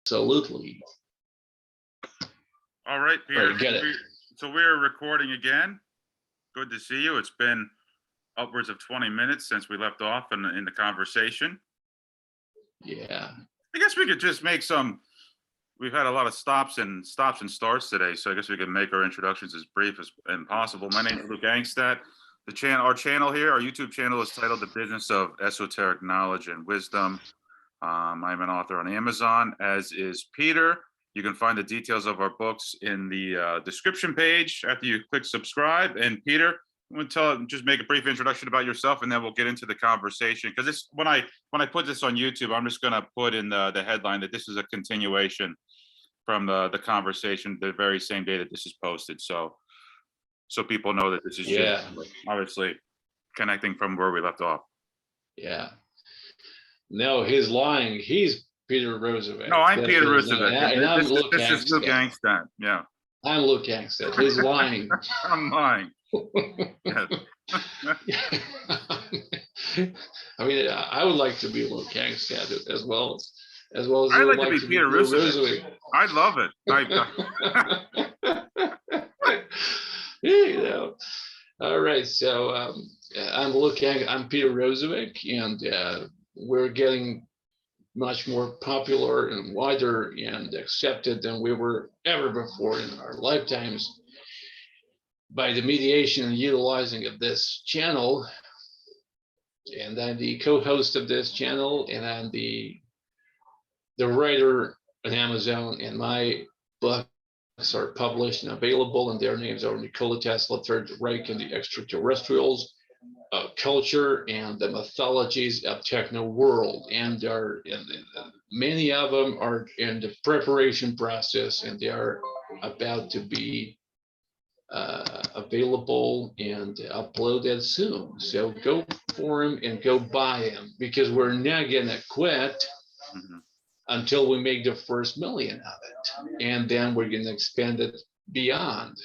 Absolutely. All right, All Peter. right, get it. So we're recording again. Good to see you. It's been upwards of 20 minutes since we left off in the conversation. Yeah. I guess we could just make some. We've had a lot of stops and starts today, so I guess we can make our introductions as brief as possible. My name is Luke Angstadt. Our channel here, our YouTube channel, is titled "The Business of Esoteric Knowledge and Wisdom." I'm an author on Amazon, as is Peter. You can find the details of our books in the description page after you click subscribe. And Peter, I'm going to just make a brief introduction about yourself, and then we'll get into the conversation. Because this, when I put this on YouTube, I'm just going to put in the headline that this is a continuation from the conversation the very same day that this is posted. So people know that this is just obviously connecting from where we left off. Yeah. No, he's lying. He's Peter Roosevelt. No, I'm Peter Roosevelt. And I'm Luke This is Luke Angstadt. Yeah. I'm Luke Angstadt. He's lying. I'm lying. Yes. I mean, I would like to be Luke Angstadt as well as I'd like to be Peter Roosevelt. I'd love it. You know. All right, so I'm Peter Roosevelt, and we're getting much more popular and wider and accepted than we were ever before in our lifetimes by the mediation and utilizing of this channel. And I'm the co-host of this channel, and I'm the writer on Amazon, and my books are published and available, and their names are Nikola Tesla, Third Reich, and the Extraterrestrials, Culture, and the Mythologies of Techno World. And many of them are in the preparation process, and they are about to be available and uploaded soon. So go for them and go buy them, because we're not gonna quit until we make the first million of it, and then we're gonna expand it beyond,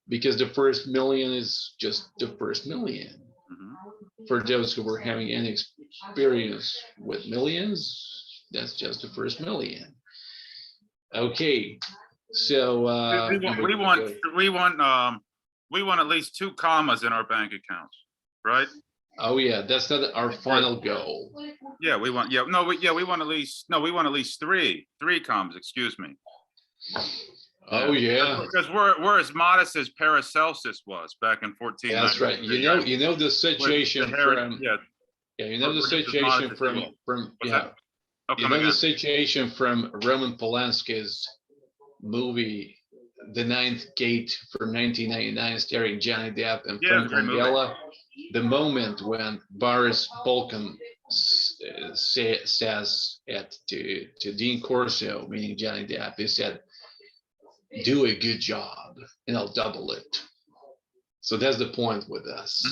because the first million is just the first million. For those who were having any experience with millions, that's just the first million. Okay, so we want at least 2 commas in our bank accounts, right? Oh yeah, that's not our final goal. Yeah, we want at least three commas. Excuse me. Oh yeah, because we're as modest as Paracelsus was back in 14. That's right. You know the situation from the situation from the situation from Roman Polanski's movie The Ninth Gate from 1999, starring Johnny Depp and Frank Langella. The moment when Boris Balkan says to Dean Corso, meaning Johnny Depp, he said, "Do a good job and I'll double it." So that's the point with us.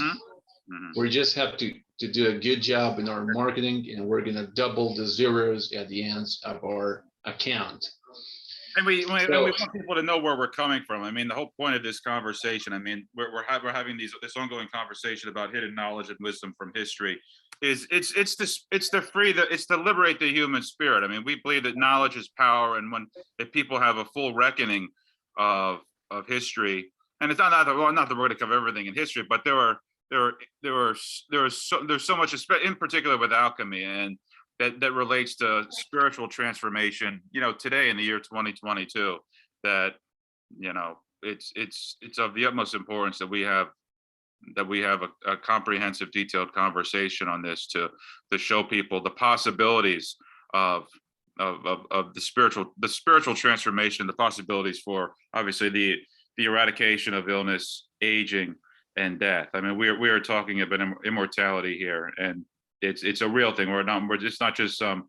We just have to do a good job in our marketing, and we're going to double the zeros at the ends of our account. And we want people to know where we're coming from. I mean, the whole point of this conversation, I mean, we're having this ongoing conversation about hidden knowledge and wisdom from history. It's to liberate the human spirit. I mean, we believe that knowledge is power, and if people have a full reckoning of history, and it's not that we're going to cover everything in history, but there's so much, in particular with alchemy, and that relates to spiritual transformation, today in the year 2022, that, it's of the utmost importance that we have a comprehensive, detailed conversation on this to show people the possibilities of the spiritual transformation, the possibilities for obviously the eradication of illness, aging, and death. I mean, we are talking about immortality here, and it's a real thing. We're just not just some,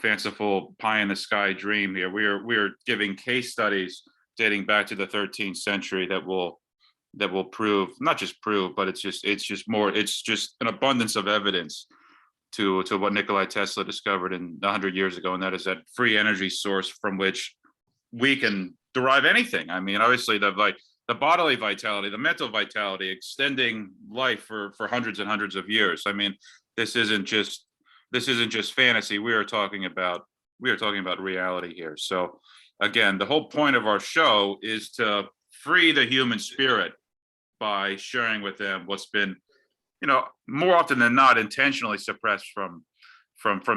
fanciful pie in the sky dream here. We're giving case studies dating back to the 13th century that will prove, not just prove, but it's just an abundance of evidence to what Nikola Tesla discovered 100 years ago, and that is that free energy source from which we can derive anything. I mean, obviously the bodily vitality, the mental vitality, extending life for hundreds and hundreds of years. I mean, this isn't just fantasy. We are talking about We are talking about reality here. So again, the whole point of our show is to free the human spirit by sharing with them what's been, more often than not, intentionally suppressed from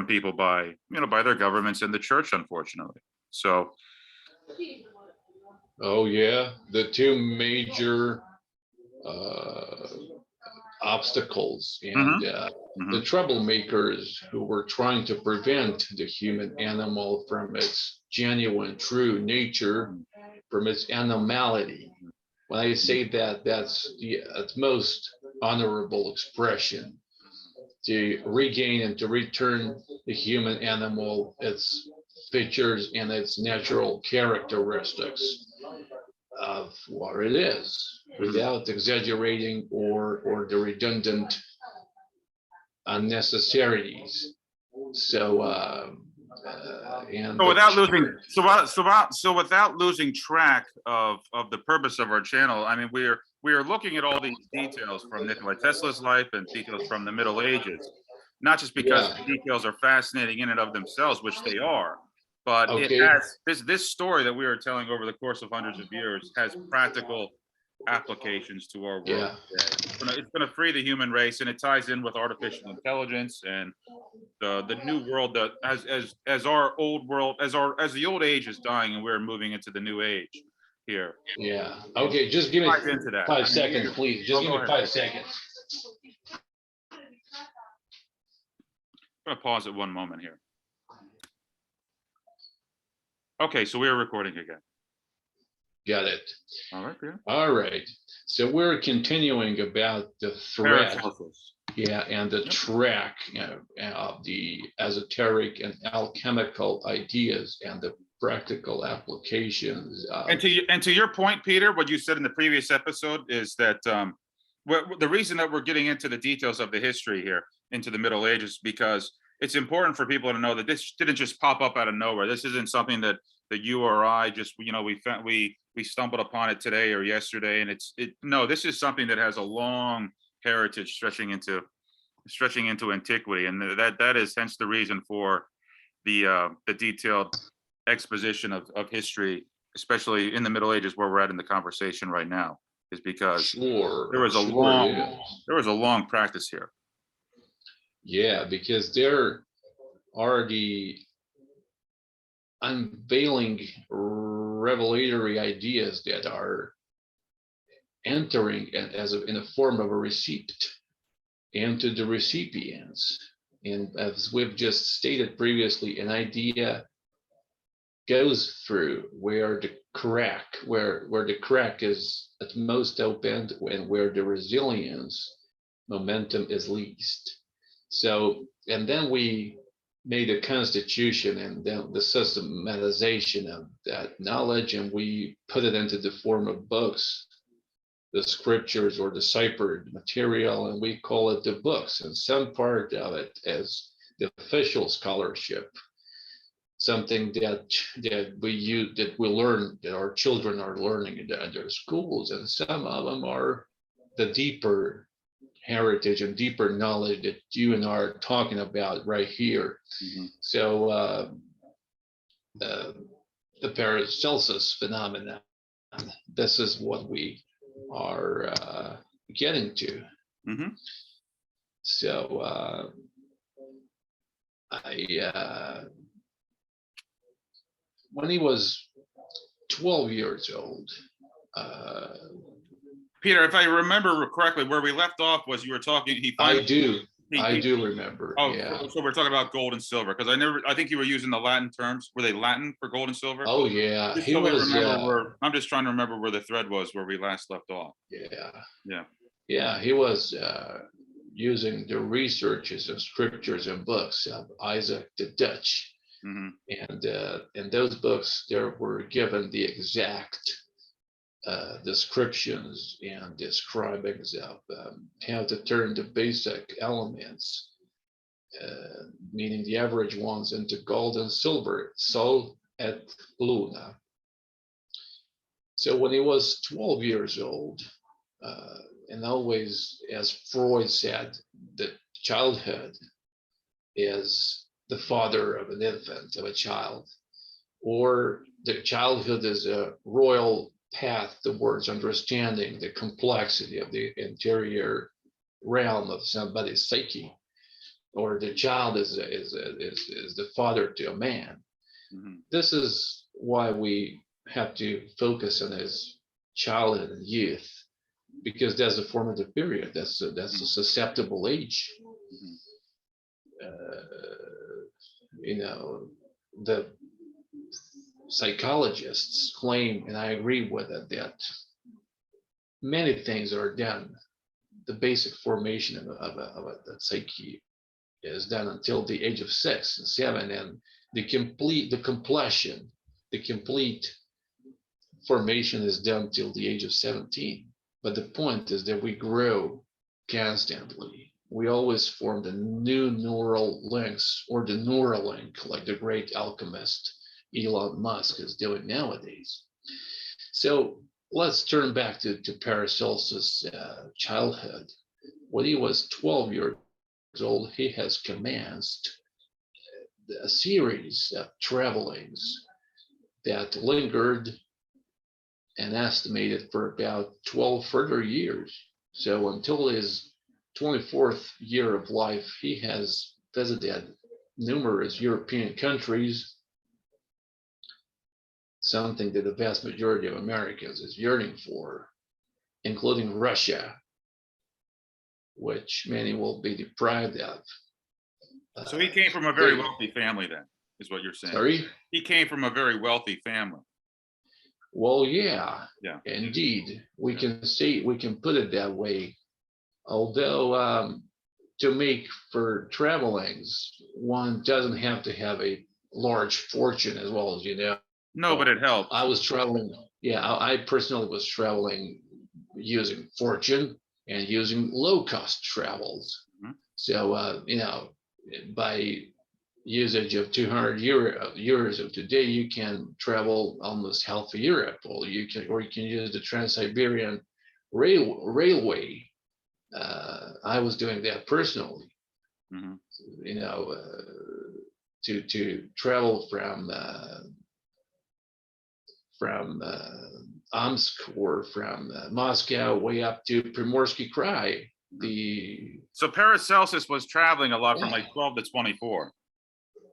people by, by their governments and the church, unfortunately. So Oh yeah, the two major obstacles and mhm, the mhm, troublemakers who were trying to prevent the human animal from its genuine, true nature, from its animality. When I say that, that's the most honorable expression, to regain and to return the human animal its features and its natural characteristics of what it is, mhm. without exaggerating or the redundant unnecessarities. So and So the without losing, church, so without losing track of the purpose of our channel, I mean, we are looking at all these details from Nikola Tesla's life and details from the Middle Ages, not just because yeah, the details are fascinating in and of themselves, which they are, but it okay, has this story that we are telling over the course of hundreds of years has practical applications to our world yeah, today. It's gonna free the human race, and it ties in with artificial intelligence and the new world, that as our old world, as the old age is dying and we're moving into the new age here. yeah. It Okay, just give me ties into that. I five mean, these seconds, are, please. Just oh, give go me ahead. 5 seconds. I'm gonna pause it one moment here. Okay, so we're recording again. Got it. All right, Peter. All right. So we're continuing about the thread, Paracelsus. yeah, and the Yep. track, of the esoteric and alchemical ideas and the practical applications And of, to your point, Peter, what you said in the previous episode is that the reason that we're getting into the details of the history here into the Middle Ages, because it's important for people to know that this didn't just pop up out of nowhere. This isn't something that you or I just, we stumbled upon it today or yesterday, and no, this is something that has a long heritage stretching into antiquity, and that is hence the reason for the detailed exposition of history, especially in the Middle Ages where we're at in the conversation right now, is because sure, there was a sure, long yeah. there was a long practice here. Yeah, because there are the unveiling revelatory ideas that are entering in a form of a receipt into the recipients. And as we've just stated previously, an idea goes through where the crack is at most opened and where the resilience momentum is least. So, and then we made a constitution and then the systematization of that knowledge, and we put it into the form of books, the scriptures or the ciphered material, and we call it the books. And some part of it is the official scholarship, something that we use, that we learn, that our children are learning in their schools, and some of them are the deeper heritage and deeper knowledge that you and I are talking about right here. Mhm. So the Paracelsus phenomenon, this is what we are getting to. Mhm. So when he was 12 years old, uh, Peter, if I remember correctly, where we left off was you were talking. He I finally do, I he do remember. oh, Yeah. so we're talking about gold and silver, because I think you were using the Latin terms. Were they Latin for gold and silver? Oh yeah, Just he so we was. remember where, I'm just trying to remember where the thread was where we last left off. Yeah, Yeah. yeah, he was using the researches of scriptures and books of Isaac the Dutch, Hmm. and in those books there were given the exact descriptions and describings of how to turn the basic elements, meaning the average ones, into gold and silver, sol et luna. So when he was 12 years old, uh, and always, as Freud said, that childhood is the father of an infant, of a child, or the childhood is a royal path towards understanding the complexity of the interior realm of somebody's psyche, or the child is the father to a man. Mhm. This is why we have to focus on his childhood and youth, because that's a formative period. That's a susceptible age. Mhm. You know, the psychologists claim, and I agree with it, that many things are done. The basic formation of a psyche is done until the age of 6 and 7, and the complete formation is done till the age of 17. But the point is that we grow constantly. We always form the new neural links, or the Neuralink, like the great alchemist Elon Musk is doing nowadays. So let's turn back to Paracelsus' childhood. When he was 12 years old, he has commenced a series of travelings that lingered and estimated for about 12 further years. So until his 24th year of life, he has visited numerous European countries, something that the vast majority of Americans is yearning for, including Russia, which many will be deprived of. So he came from a very wealthy family, then, is what you're saying. Sorry? He came from a very wealthy family. Well, yeah, Yeah. indeed. We can put it that way. Although to make for travelings, one doesn't have to have a large fortune, as well as you know. No, but it helps. I was traveling. Yeah, I personally was traveling using fortune and using low cost travels. Mhm. So by usage of 200 euros of today, you can travel almost half of Europe, or you can use the Trans-Siberian Railway. I was doing that personally. Mhm. To travel from Omsk or from Moscow way up to Primorsky Krai. So Paracelsus was traveling a lot from like 12 to 24.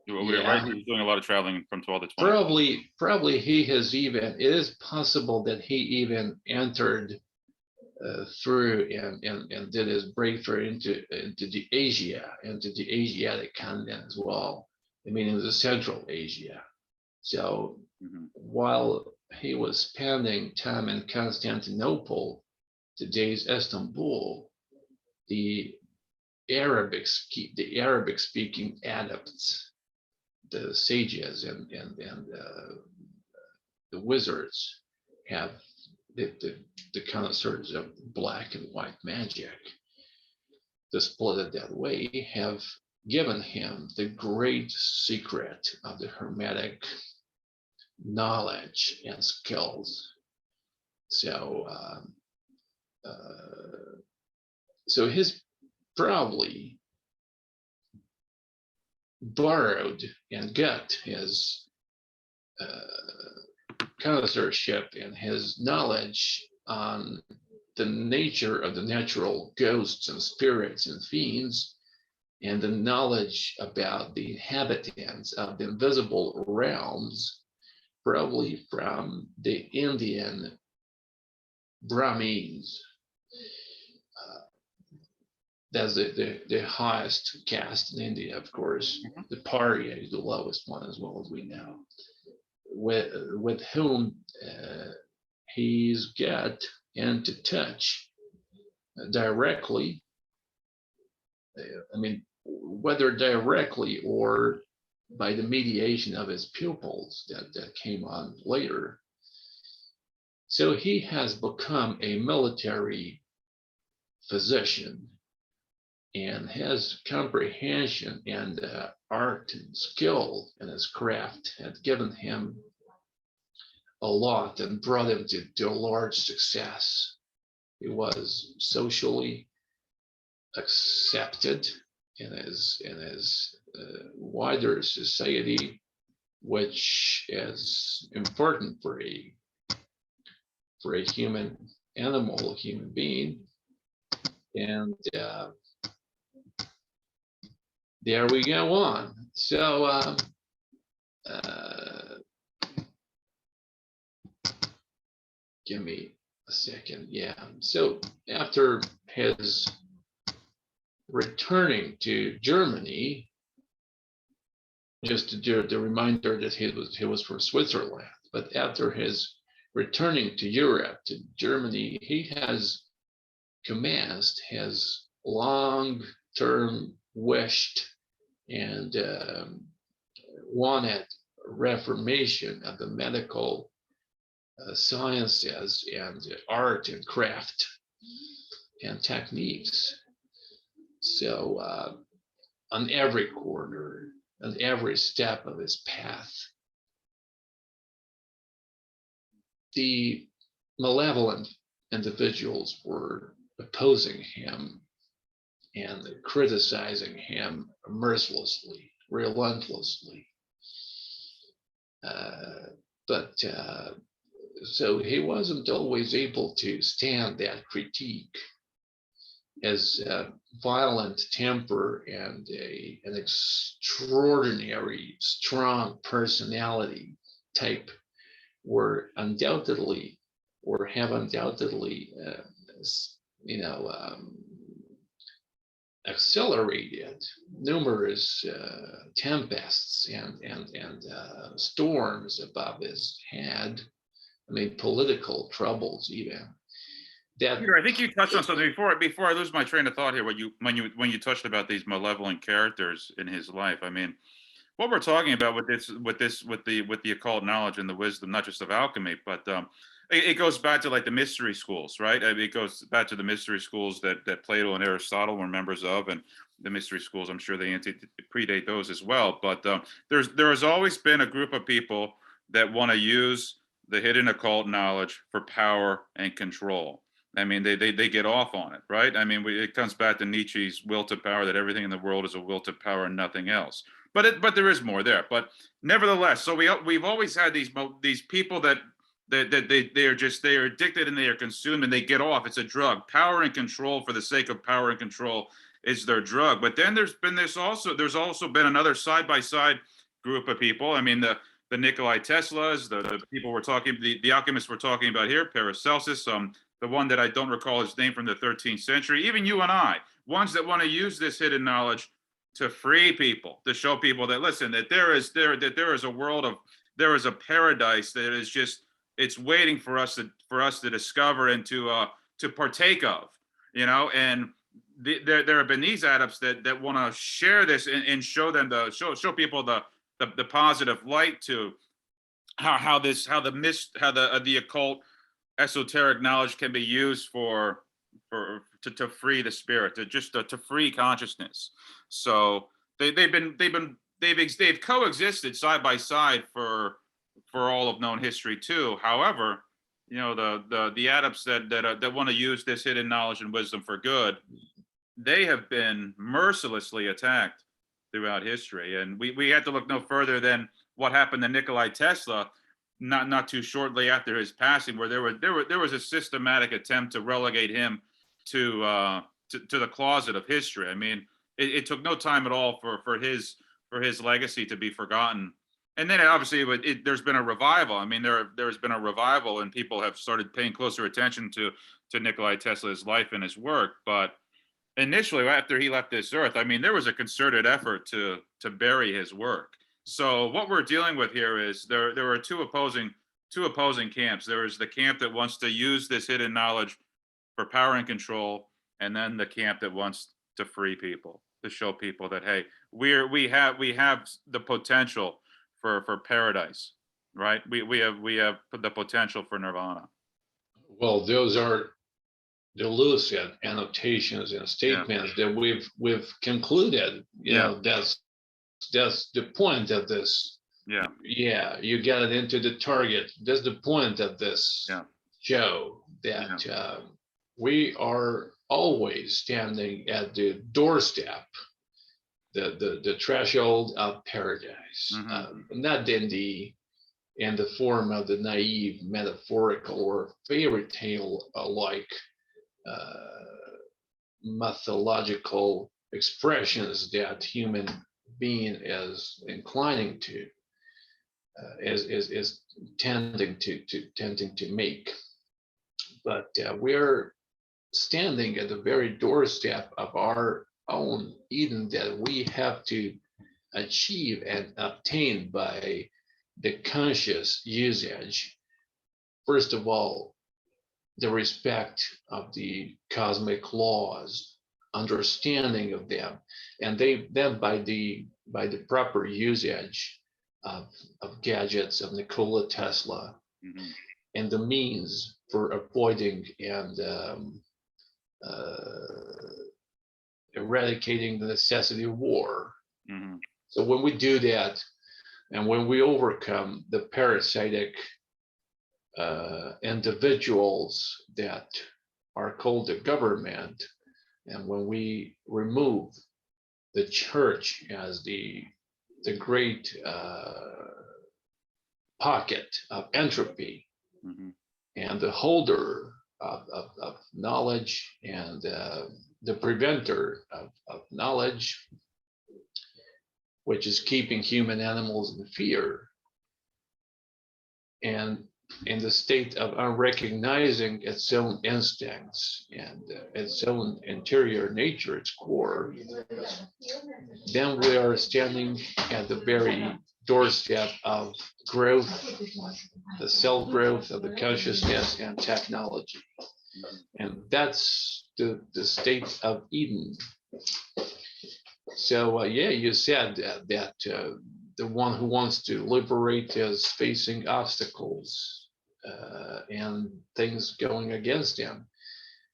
Right? He was doing a lot of traveling from 12 to 20. Probably he has even. It is possible that he even entered through and did his breakthrough into the Asiatic continent as well. I mean, it was Central Asia. So while he was spending time in Constantinople, today's Istanbul, the Arabic speaking adepts, the sages and the wizards, have the connoisseurs of black and white magic, to split it that way, have given him the great secret of the Hermetic knowledge and skills. So he's probably borrowed and got his connoisseurship and his knowledge on the nature of the natural ghosts and spirits and fiends, and the knowledge about the inhabitants of the invisible realms, probably from the Indian Brahmins. That's the highest caste in India, of course. The Parya is the lowest one, as well as we know. With whom he's got into touch directly. I mean, whether directly or by the mediation of his pupils that came on later. So he has become a military physician, and his comprehension and art and skill in his craft had given him a lot and brought him to a large success. He was socially accepted in his wider society, which is important for a human animal, human being. And there we go on. So give me a second. Yeah. So after his returning to Germany, just to do the reminder that he was from Switzerland, but after his returning to Europe, to Germany, he has commenced his long-term wished and wanted reformation of the medical sciences and art and craft and techniques. So on every corner, on every step of his path, the malevolent individuals were opposing him and criticizing him mercilessly, relentlessly. But so he wasn't always able to stand that critique. His violent temper and an extraordinary strong personality type were undoubtedly, or have undoubtedly, accelerated numerous tempests and storms above his head. I mean, political troubles even. That Peter, I think you touched on something before I lose my train of thought here. When you touched about these malevolent characters in his life. I mean, what we're talking about with the occult knowledge and the wisdom, not just of alchemy, but it goes back to like the mystery schools, right? I mean, it goes back to the mystery schools that Plato and Aristotle were members of, and the mystery schools, I'm sure they predate those as well. But there has always been a group of people that want to use the hidden occult knowledge for power and control. I mean, they get off on it, right? I mean, it comes back to Nietzsche's will to power, that everything in the world is a will to power and nothing else. But there is more there. But nevertheless, so we've always had these people that they are addicted and they are consumed and they get off. It's a drug. Power and control for the sake of power and control is their drug. But then there's also been another side by side group of people. I mean, the Nikolai Teslas, the people we're talking, the alchemists we're talking about here, Paracelsus, the one that I don't recall his name from the 13th century, even you and I, ones that want to use this hidden knowledge to free people, to show people that, listen, that there is a world of, there is a paradise that is just, it's waiting for us to discover and to partake of, and there have been these adepts that want to share this and show them show people the positive light to how the occult esoteric knowledge can be used to free the spirit, to free consciousness. So they've coexisted side by side for all of known history too. However, the adepts that want to use this hidden knowledge and wisdom for good, they have been mercilessly attacked throughout history. And we had to look no further than what happened to Nikolai Tesla not too shortly after his passing, where there was a systematic attempt to relegate him to the closet of history. I mean, it took no time at all for his legacy to be forgotten. And then obviously there's been a revival. I mean, there's been a revival, and people have started paying closer attention to Nikolai Tesla's life and his work. But initially, after he left this earth, I mean, there was a concerted effort to bury his work. So what we're dealing with here is there are two opposing camps. There is the camp that wants to use this hidden knowledge for power and control, and then the camp that wants to free people, to show people that, hey, we have the potential for paradise, right? We have the potential for nirvana. Well, those are the loose annotations and statements that we've concluded. That's the point of this. You get it into the target. That's the point of this show, that we are always standing at the doorstep, the threshold of paradise, not in the form of the naive, metaphorical, or fairy tale like mythological expressions that human being is inclining to, is tending to make. But we're standing at the very doorstep of our own Eden that we have to achieve and obtain by the conscious usage. First of all, the respect of the cosmic laws, understanding of them, and then by the proper usage of gadgets of Nikola Tesla, and the means for avoiding and eradicating the necessity of war. So when we do that, and when we overcome the parasitic individuals that are called the government, and when we remove the church as the great pocket of entropy, and the holder of knowledge, and the preventer of knowledge, which is keeping human animals in fear, and in the state of unrecognizing its own instincts and its own interior nature, its core, then we are standing at the very doorstep of growth, the self-growth of the consciousness and technology. And that's the state of Eden. So yeah, you said that the one who wants to liberate is facing obstacles and things going against him.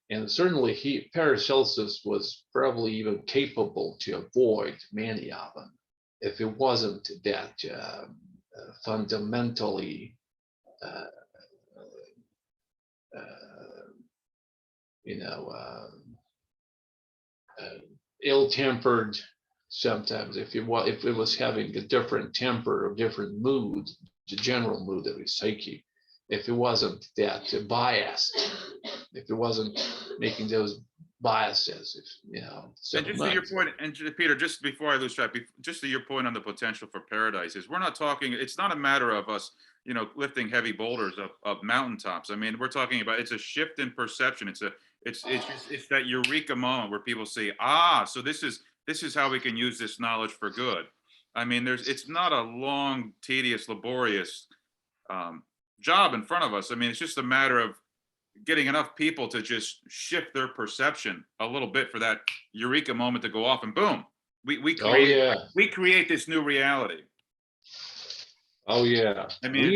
And certainly Paracelsus was probably even capable to avoid many of them if it wasn't that fundamentally ill-tempered. Sometimes if it was having a different temper or different mood, the general mood of his psyche, if it wasn't that biased, if it wasn't making those biases, so and just to your point, and Peter, just before I lose track, just to your point on the potential for paradise, is we're not talking, it's not a matter of us, lifting heavy boulders up mountaintops. I mean, we're talking about, it's a shift in perception. It's that eureka moment where people say, so this is how we can use this knowledge for good. I mean, it's not a long, tedious, laborious job in front of us. I mean, it's just a matter of getting enough people to just shift their perception a little bit for that eureka moment to go off, and boom, we create this new reality. Oh yeah, I mean,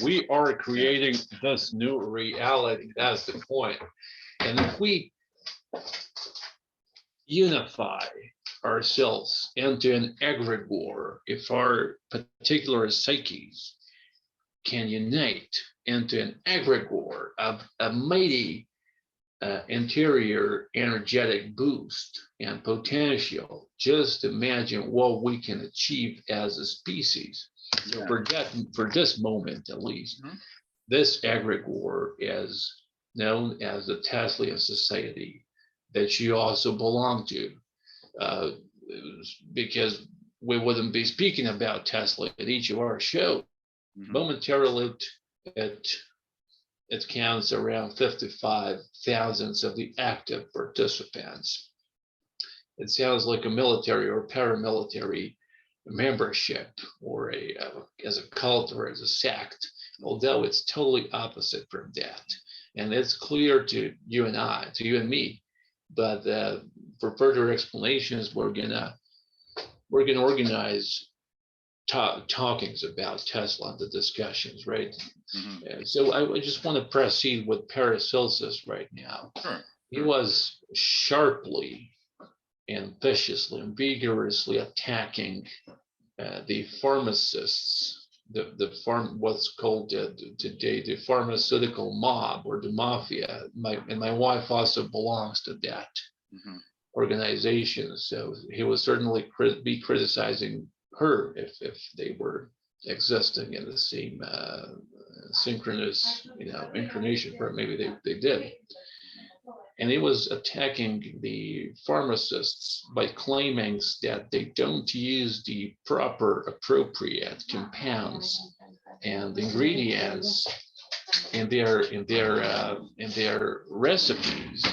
we are creating this new reality. That's the point. And if we unify ourselves into an egregore, if our particular psyches can unite into an egregore of a mighty interior energetic boost and potential, just imagine what we can achieve as a species. So for this moment at least, this egregore is known as the Teslean Society that you also belong to, because we wouldn't be speaking about Tesla at each of our shows. Momentarily, it counts around 55,000 of the active participants. It sounds like a military or paramilitary membership, or as a cult or as a sect, although it's totally opposite from that. And it's clear to you and me. But for further explanations, we're gonna organize talkings about Tesla and the discussions, right? So I just want to proceed with Paracelsus right now. He was sharply and viciously and vigorously attacking the pharmacists, what's called today the pharmaceutical mob or the mafia. My wife also belongs to that organizations. So he would certainly be criticizing her if they were existing in the same synchronous, incarnation, or maybe they did. And he was attacking the pharmacists by claiming that they don't use the proper, appropriate compounds and ingredients in their recipes,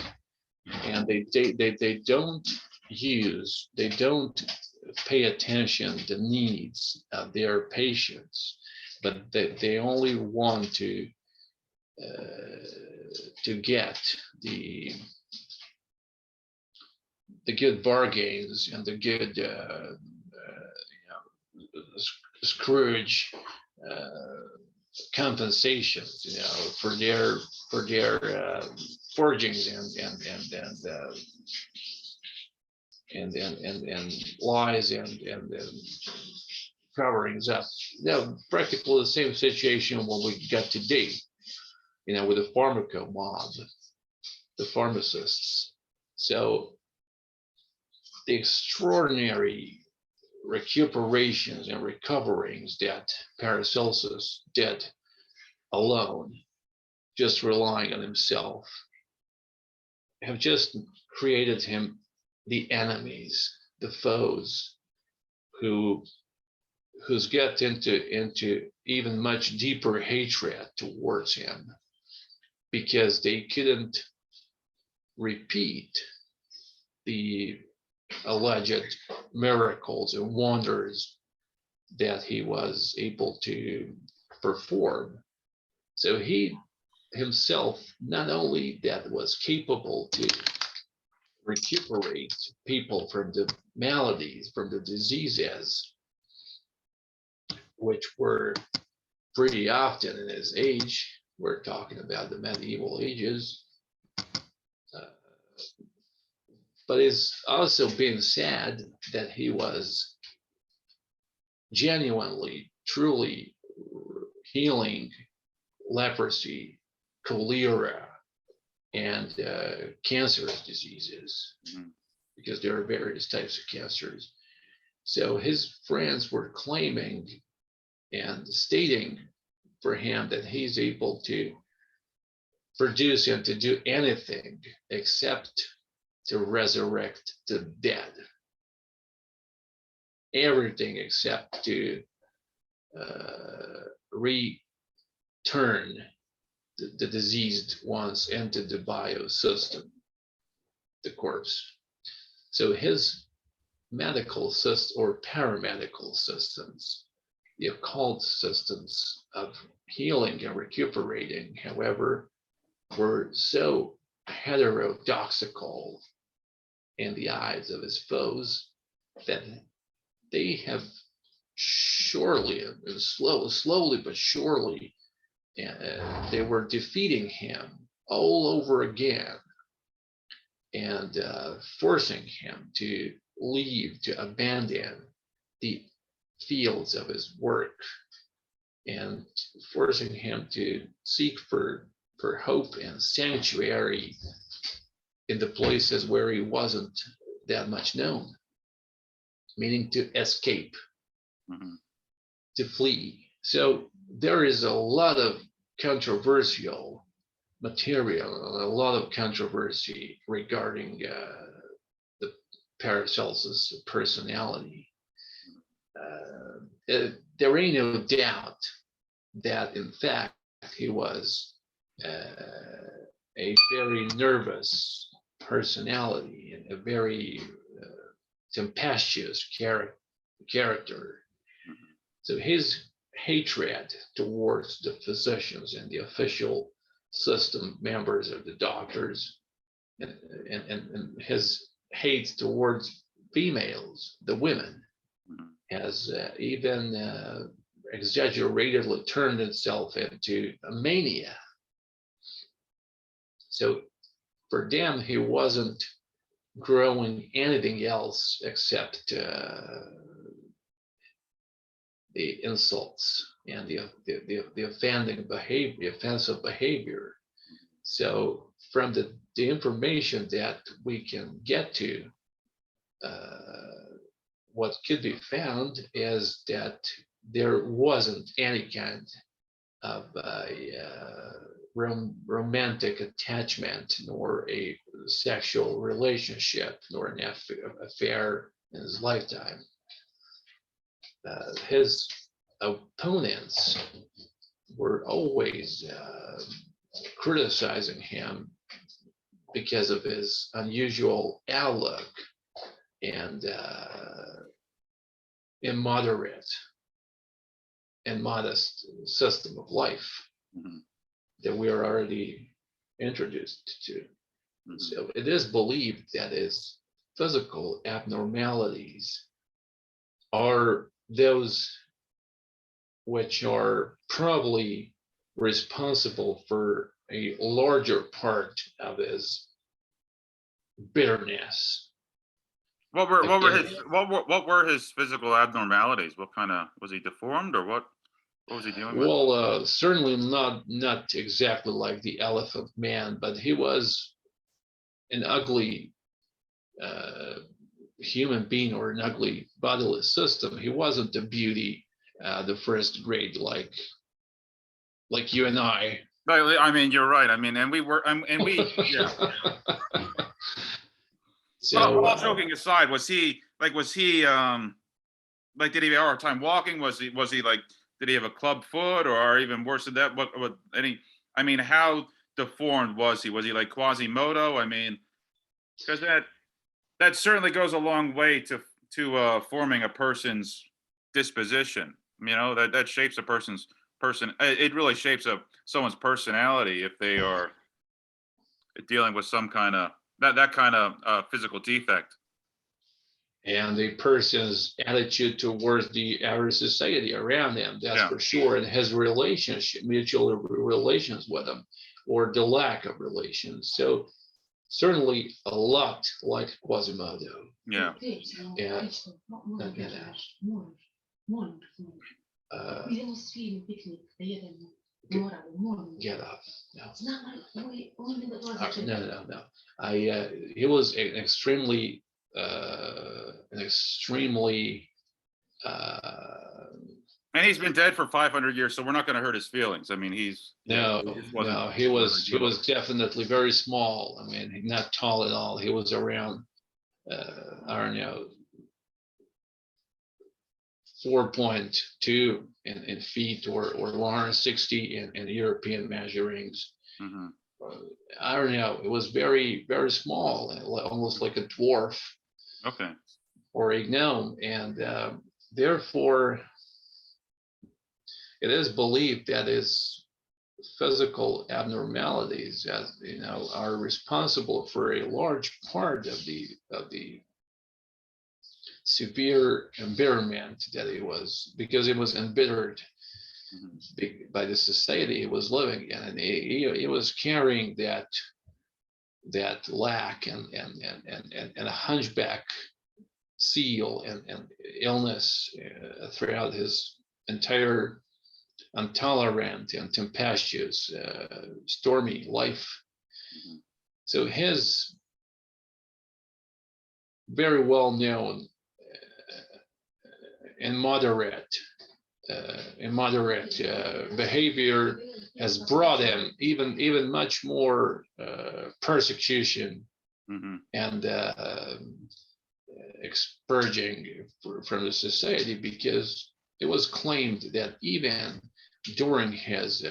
and they don't pay attention to the needs of their patients, but they only want to get the good bargains and the good Scrooge compensations, for their forgings and lies and coverings up. Practically the same situation when we got today, with the pharmaco mob, the pharmacists. So the extraordinary recuperations and recoverings that Paracelsus did alone, just relying on himself, have just created him the enemies, the foes, who's get into even much deeper hatred towards him, because they couldn't repeat the alleged miracles and wonders that he was able to perform. So he himself, not only that was capable to recuperate people from the maladies, from the diseases, which were pretty often in his age. We're talking about the medieval ages. But it's also been said that he was genuinely, truly healing leprosy, cholera, and cancerous diseases, because there are various types of cancers. So his friends were claiming and stating for him that he's able to produce and to do anything except to resurrect the dead. Everything except to return the diseased ones into the biosystem, the corpse. So his medical system or paramedical systems, the occult systems of healing and recuperating, however, were so heterodoxical in the eyes of his foes that they have surely and slowly but surely, they were defeating him all over again and forcing him to leave, to abandon the fields of his work, and forcing him to seek for hope and sanctuary in the places where he wasn't that much known, meaning to escape, to flee. So there is a lot of controversial material, a lot of controversy regarding the Paracelsus personality. There ain't no doubt that, in fact, he was a very nervous personality and a very tempestuous character. So his hatred towards the physicians and the official system members of the doctors, and his hate towards females, the women, has even exaggeratedly turned itself into a mania. So for them, he wasn't growing anything else except the insults and the offending behavior, the offensive behavior. So from the information that we can get to, what could be found is that there wasn't any kind of romantic attachment, nor a sexual relationship, nor an affair in his lifetime. His opponents were always criticizing him because of his unusual outlook and immoderate and modest system of life that we are already introduced to. So it is believed that his physical abnormalities are those which are probably responsible for a larger part of his bitterness. What were his physical abnormalities? What kind of, was he deformed, or what was he dealing with? Well, certainly not exactly like the Elephant Man, but he was an ugly human being, or an ugly bodily system. He wasn't a beauty, the first grade, like you and I. Right, I mean, you're right. I mean, and we, yeah. So, all joking aside, was he like, did he have a hard time walking? Was he like, did he have a club foot, or even worse than that? What I mean, how deformed was he? Was he like Quasimodo? I mean, because that certainly goes a long way to forming a person's disposition. You know, that shapes a person's it really shapes someone's personality if they are dealing with some kind of that kind of physical defect. And a person's attitude towards the average society around them, that's for sure. And his relationship, mutual relations with them, or the lack of relations. So certainly a lot like Quasimodo. Yeah. And get up. No. He was an extremely and he's been dead for 500 years, so we're not going to hurt his feelings. I mean, he was definitely very small. I mean, not tall at all. He was around, I don't know, 4.2 in feet, or 160 in European measurings. I don't know. It was very, very small, almost like a dwarf. Okay. Or a gnome, and therefore, it is believed that his physical abnormalities, as you know, are responsible for a large part of the severe embitterment that he was, because he was embittered by the society he was living in, and he was carrying that lack and a hunchback seal and illness throughout his entire intolerant and tempestuous, stormy life. So his very well known immoderate behavior has brought him even much more persecution and expurging from the society, because it was claimed that even during his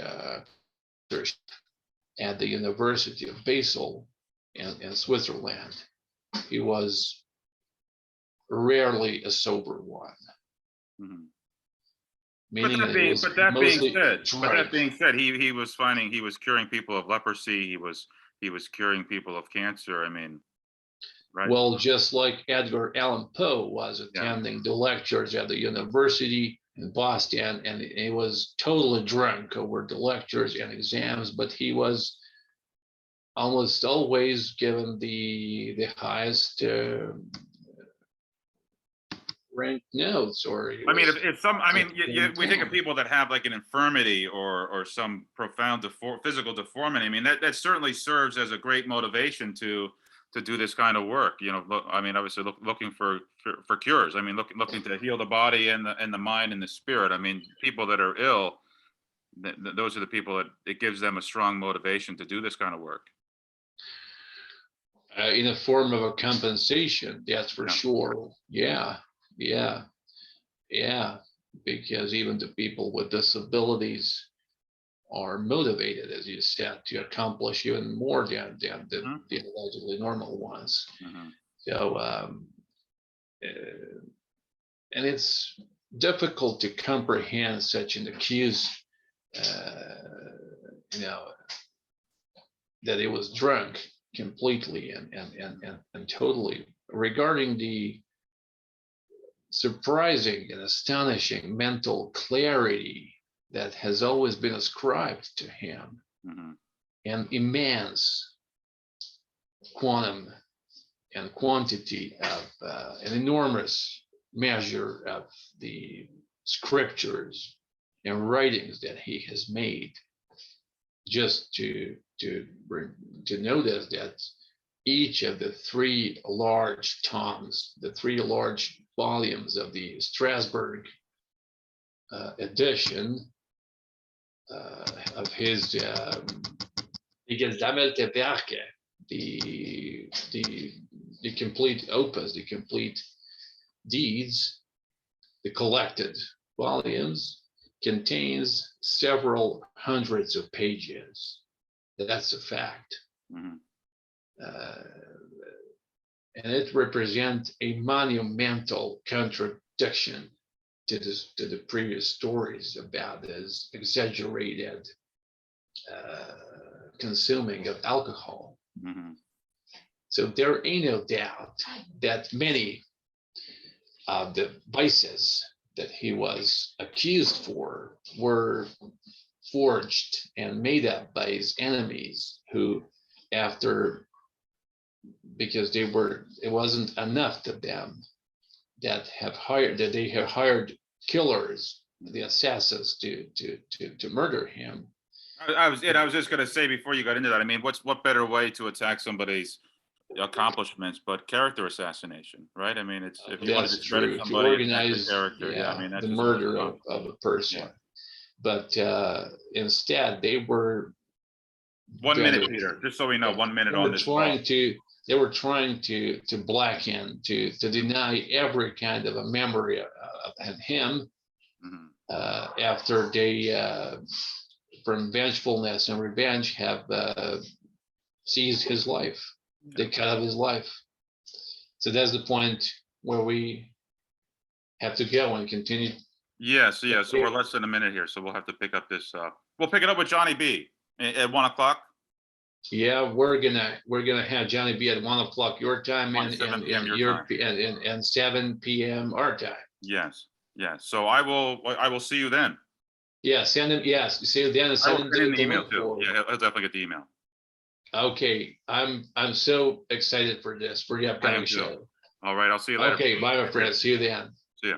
at the University of Basel in Switzerland, he was rarely a sober one. But that being said, he was curing people of leprosy. He was curing people of cancer. I mean, right. Well, just like Edgar Allan Poe was attending the lectures at the university in Boston, and he was totally drunk over the lectures and exams, but he was almost always given the highest rank notes, or he I mean, was if some, I mean, we think of maintained. people that have like an infirmity or some profound physical deformity. I mean, that certainly serves as a great motivation to do this kind of work. You know, I mean, obviously looking for cures. I mean, looking to heal the body and the mind and the spirit. I mean, people that are ill, those are the people that it gives them a strong motivation to do this kind of work. In a form of a compensation, that's for Yeah. sure. Yeah, yeah, yeah. Because even the people with disabilities are motivated, as you said, to accomplish even more than the allegedly normal ones. Mm-hmm. So, and it's difficult to comprehend such an accuse, you know, that it was drunk completely and totally. Regarding the surprising and astonishing mental clarity that has always been ascribed to him, Mm-hmm. and immense quantum and quantity of an enormous measure of the scriptures and writings that he has made, just to notice that each of the three large tomes, the three large volumes of the Strasbourg edition of his die gesammelte Werke, the complete opus, the complete deeds, the collected volumes, contains several hundreds of pages. That's a fact. Mm-hmm. And it represents a monumental contradiction to the previous stories about his exaggerated consuming of alcohol. Mm-hmm. So there ain't no doubt that many of the vices that he was accused for were forged and made up by his enemies, who, after, because it wasn't enough to them that they have hired killers, the assassins, to murder him. I was just going to say before you got into that. I mean, what better way to attack somebody's accomplishments but character assassination, right? I mean, it's if you want to That's discredit true. To somebody, attack their organize, character. Yeah, I mean, that's the just murder of a person. Yeah. But instead, they were 1 minute, Peter. Just so we know, 1 minute on this call. They were trying to blacken, to deny every kind of a memory of him. Mm-hmm. After they, from vengefulness and revenge, have seized his life. Yeah. They cut off his life. So that's the point where we have to go and continue. Yes, yeah. So we're less than a minute here, so we'll have to pick up this. We'll pick it up with Johnny B at 1 o'clock. Yeah, we're gonna have Johnny B at 1 o'clock your time, and 7 p.m. your your time. and 7 p.m. our time. Yes, yes. So I will see you then. Yeah, send him. Yes, see you then. I will send in the email too. Yeah, he'll definitely get the email. Okay, I'm so excited for this, for the upcoming show. All right, I'll see you later. Okay, bye, my friend. See you then. See ya.